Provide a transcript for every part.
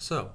So,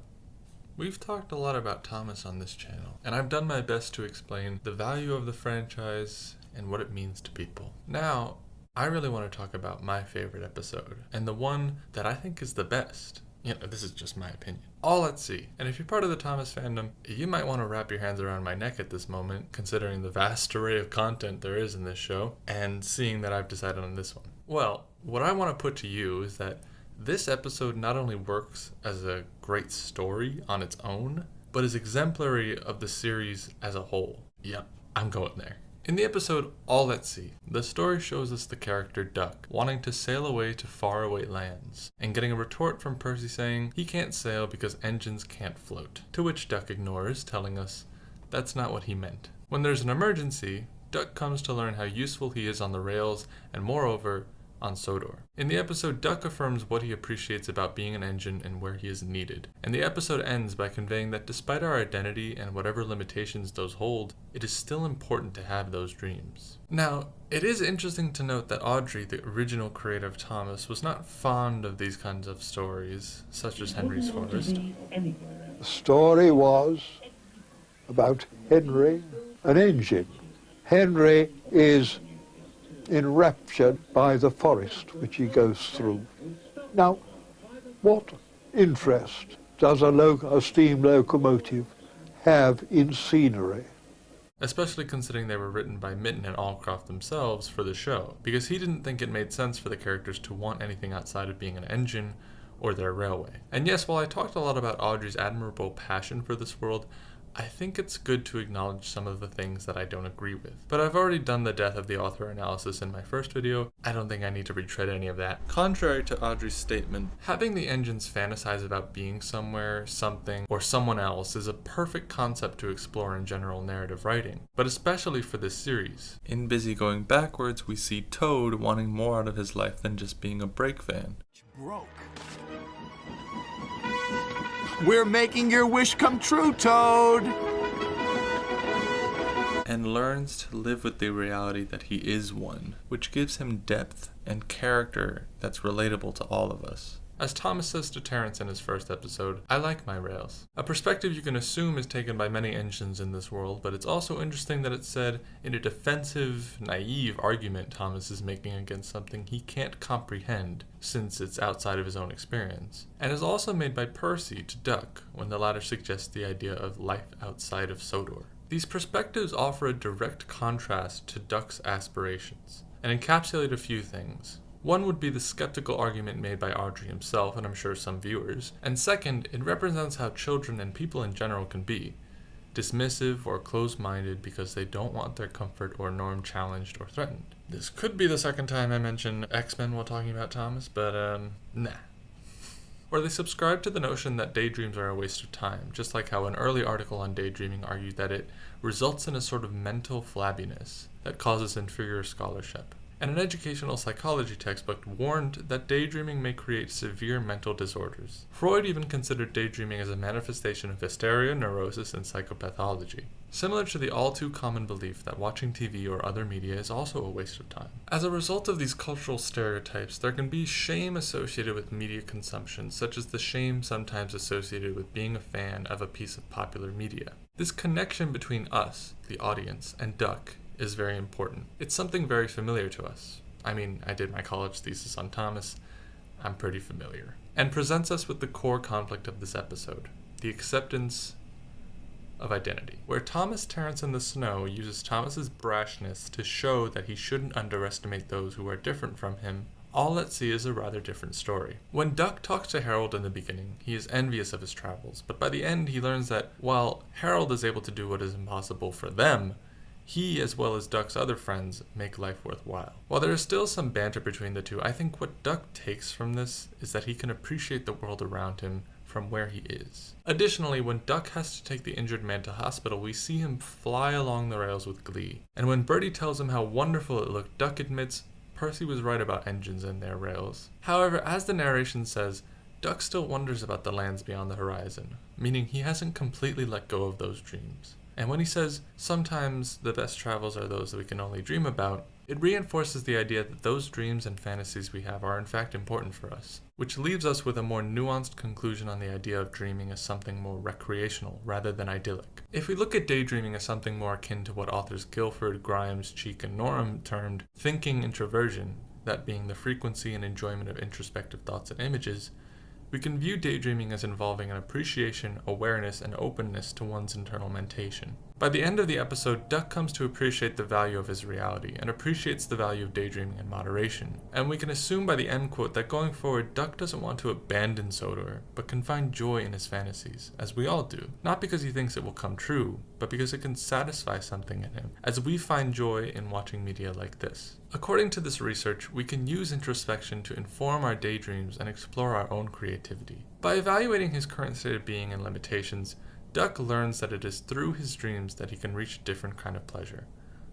we've talked a lot about Thomas on this channel, and I've done my best to explain the value of the franchise and what it means to people. Now, I really want to talk about my favorite episode, and the one that I think is the best. This is just my opinion. All at Sea. And if you're part of the Thomas fandom, you might want to wrap your hands around my neck at this moment, considering the vast array of content there is in this show, and seeing that I've decided on this one. Well, what I want to put to you is that this episode not only works as a great story on its own, but is exemplary of the series as a whole. Yep, I'm going there. In the episode All at Sea, the story shows us the character Duck wanting to sail away to faraway lands, and getting a retort from Percy saying he can't sail because engines can't float, to which Duck ignores, telling us that's not what he meant. When there's an emergency, Duck comes to learn how useful he is on the rails, and moreover, on Sodor. In the episode, Duck affirms what he appreciates about being an engine and where he is needed. And the episode ends by conveying that despite our identity and whatever limitations those hold, it is still important to have those dreams. Now, it is interesting to note that Audrey, the original creator of Thomas, was not fond of these kinds of stories, such as Henry's Forest. The story was about Henry, an engine. Henry is enraptured by the forest which he goes through. Now, what interest does a steam locomotive have in scenery? Especially considering they were written by Mitton and Allcroft themselves for the show, because he didn't think it made sense for the characters to want anything outside of being an engine or their railway. And yes, while I talked a lot about Audrey's admirable passion for this world, I think it's good to acknowledge some of the things that I don't agree with. But I've already done the death of the author analysis in my first video. I don't think I need to retread any of that. Contrary to Audrey's statement, having the engines fantasize about being somewhere, something, or someone else is a perfect concept to explore in general narrative writing, but especially for this series. In Busy Going Backwards, we see Toad wanting more out of his life than just being a brake van. Broke. We're making your wish come true, Toad! And learns to live with the reality that he is one, which gives him depth and character that's relatable to all of us. As Thomas says to Terence in his first episode, I like my rails. A perspective you can assume is taken by many engines in this world, but it's also interesting that it's said in a defensive, naive argument Thomas is making against something he can't comprehend since it's outside of his own experience, and is also made by Percy to Duck when the latter suggests the idea of life outside of Sodor. These perspectives offer a direct contrast to Duck's aspirations, and encapsulate a few things. One would be the skeptical argument made by Audrey himself, and I'm sure some viewers. And second, it represents how children and people in general can be. Dismissive or closed-minded because they don't want their comfort or norm challenged or threatened. This could be the second time I mention X-Men while talking about Thomas, but nah. Or they subscribe to the notion that daydreams are a waste of time, just like how an early article on daydreaming argued that it results in a sort of mental flabbiness that causes inferior scholarship. And an educational psychology textbook warned that daydreaming may create severe mental disorders. Freud even considered daydreaming as a manifestation of hysteria, neurosis, and psychopathology, similar to the all-too-common belief that watching TV or other media is also a waste of time. As a result of these cultural stereotypes, there can be shame associated with media consumption, such as the shame sometimes associated with being a fan of a piece of popular media. This connection between us, the audience, and Duck is very important. It's something very familiar to us. I mean, I did my college thesis on Thomas. I'm pretty familiar. And presents us with the core conflict of this episode, the acceptance of identity, where Thomas Terence in the Snow uses Thomas's brashness to show that he shouldn't underestimate those who are different from him. All at Sea is a rather different story. When Duck talks to Harold in the beginning, he is envious of his travels, but by the end he learns that while Harold is able to do what is impossible for them, he, as well as Duck's other friends, make life worthwhile. While there is still some banter between the two, I think what Duck takes from this is that he can appreciate the world around him from where he is. Additionally, when Duck has to take the injured man to hospital, we see him fly along the rails with glee. And when Bertie tells him how wonderful it looked, Duck admits Percy was right about engines and their rails. However, as the narration says, Duck still wonders about the lands beyond the horizon, meaning he hasn't completely let go of those dreams. And when he says, sometimes the best travels are those that we can only dream about, It reinforces the idea that those dreams and fantasies we have are in fact important for us, which leaves us with a more nuanced conclusion on the idea of dreaming as something more recreational rather than idyllic. If we look at daydreaming as something more akin to what authors Guilford, Grimes, Cheek, and Norum termed thinking introversion, that being the frequency and enjoyment of introspective thoughts and images, we can view daydreaming as involving an appreciation, awareness, and openness to one's internal mentation. By the end of the episode, Duck comes to appreciate the value of his reality, and appreciates the value of daydreaming in moderation. And we can assume by the end quote that going forward, Duck doesn't want to abandon Sodor, but can find joy in his fantasies, as we all do. Not because he thinks it will come true, but because it can satisfy something in him, as we find joy in watching media like this. According to this research, we can use introspection to inform our daydreams and explore our own creativity. By evaluating his current state of being and limitations, Duck learns that it is through his dreams that he can reach a different kind of pleasure.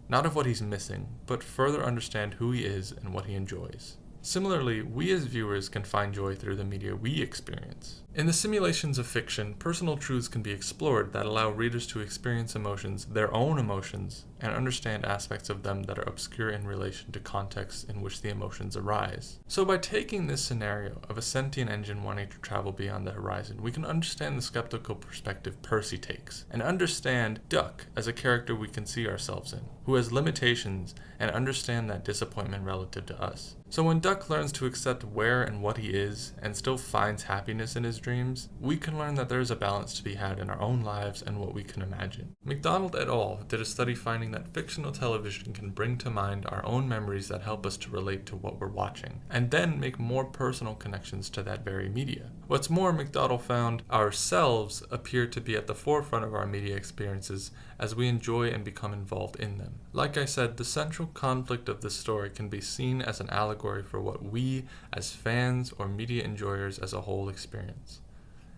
Not of what he's missing, but further understand who he is and what he enjoys. Similarly, we as viewers can find joy through the media we experience. In the simulations of fiction, personal truths can be explored that allow readers to experience emotions, their own emotions, and understand aspects of them that are obscure in relation to contexts in which the emotions arise. So by taking this scenario of a sentient engine wanting to travel beyond the horizon, we can understand the skeptical perspective Percy takes, and understand Duck as a character we can see ourselves in, who has limitations, and understand that disappointment relative to us. So when Duck learns to accept where and what he is, and still finds happiness in his dreams, we can learn that there is a balance to be had in our own lives and what we can imagine. MacDonald et al. Did a study finding that fictional television can bring to mind our own memories that help us to relate to what we're watching, and then make more personal connections to that very media. What's more, MacDonald found ourselves appear to be at the forefront of our media experiences as we enjoy and become involved in them. Like I said, the central conflict of this story can be seen as an allegory for what we, as fans or media enjoyers as a whole, experience.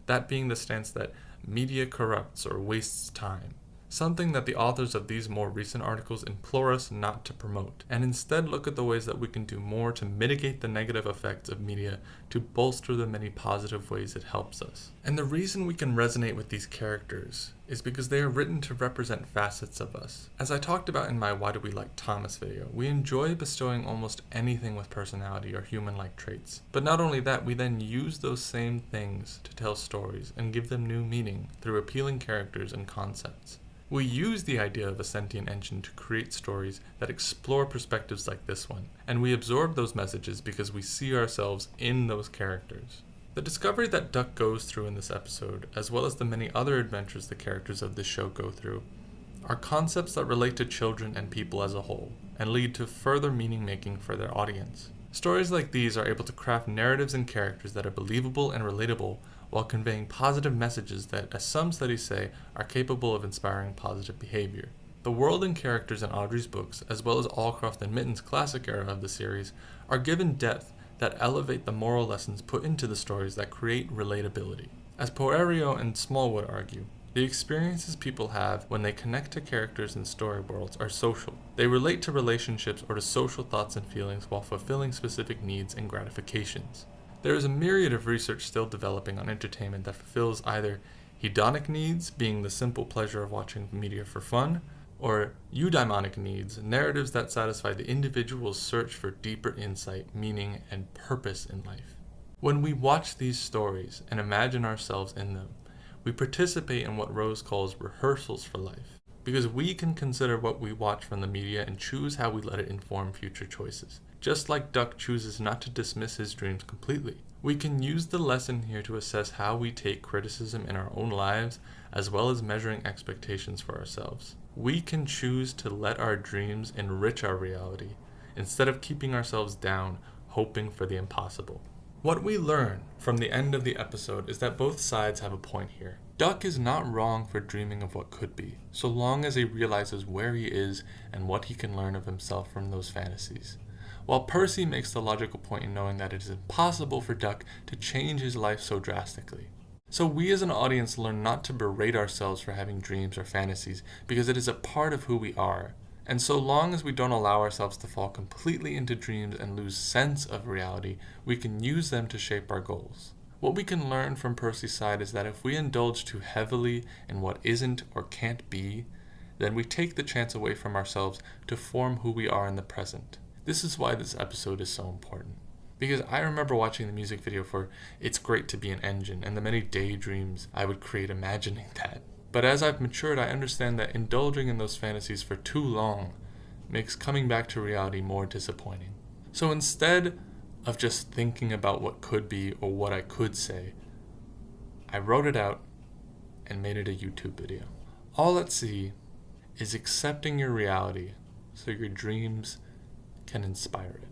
That being the stance that media corrupts or wastes time, something that the authors of these more recent articles implore us not to promote, and instead look at the ways that we can do more to mitigate the negative effects of media to bolster the many positive ways it helps us. And the reason we can resonate with these characters is because they are written to represent facets of us. As I talked about in my Why Do We Like Thomas video, we enjoy bestowing almost anything with personality or human-like traits. But not only that, we then use those same things to tell stories and give them new meaning through appealing characters and concepts. We use the idea of a sentient engine to create stories that explore perspectives like this one, and we absorb those messages because we see ourselves in those characters. The discovery that Duck goes through in this episode, as well as the many other adventures the characters of this show go through, are concepts that relate to children and people as a whole, and lead to further meaning making for their audience. Stories like these are able to craft narratives and characters that are believable and relatable, while conveying positive messages that, as some studies say, are capable of inspiring positive behavior. The world and characters in Audrey's books, as well as Allcroft and Mitten's classic era of the series, are given depth that elevate the moral lessons put into the stories that create relatability. As Poerio and Smallwood argue, the experiences people have when they connect to characters in story worlds are social. They relate to relationships or to social thoughts and feelings while fulfilling specific needs and gratifications. There is a myriad of research still developing on entertainment that fulfills either hedonic needs, being the simple pleasure of watching media for fun, or eudaimonic needs, narratives that satisfy the individual's search for deeper insight, meaning, and purpose in life. When we watch these stories and imagine ourselves in them, we participate in what Rose calls rehearsals for life, because we can consider what we watch from the media and choose how we let it inform future choices. Just like Duck chooses not to dismiss his dreams completely, we can use the lesson here to assess how we take criticism in our own lives, as well as measuring expectations for ourselves. We can choose to let our dreams enrich our reality, instead of keeping ourselves down, hoping for the impossible. What we learn from the end of the episode is that both sides have a point here. Duck is not wrong for dreaming of what could be, so long as he realizes where he is and what he can learn of himself from those fantasies. While Percy makes the logical point in knowing that it is impossible for Duck to change his life so drastically. So we as an audience learn not to berate ourselves for having dreams or fantasies, because it is a part of who we are. And so long as we don't allow ourselves to fall completely into dreams and lose sense of reality, we can use them to shape our goals. What we can learn from Percy's side is that if we indulge too heavily in what isn't or can't be, then we take the chance away from ourselves to form who we are in the present. This is why this episode is so important. Because I remember watching the music video for It's Great to Be an Engine and the many daydreams I would create imagining that. But as I've matured, I understand that indulging in those fantasies for too long makes coming back to reality more disappointing. So instead of just thinking about what could be or what I could say, I wrote it out and made it a YouTube video. All at sea is accepting your reality so your dreams can inspire it.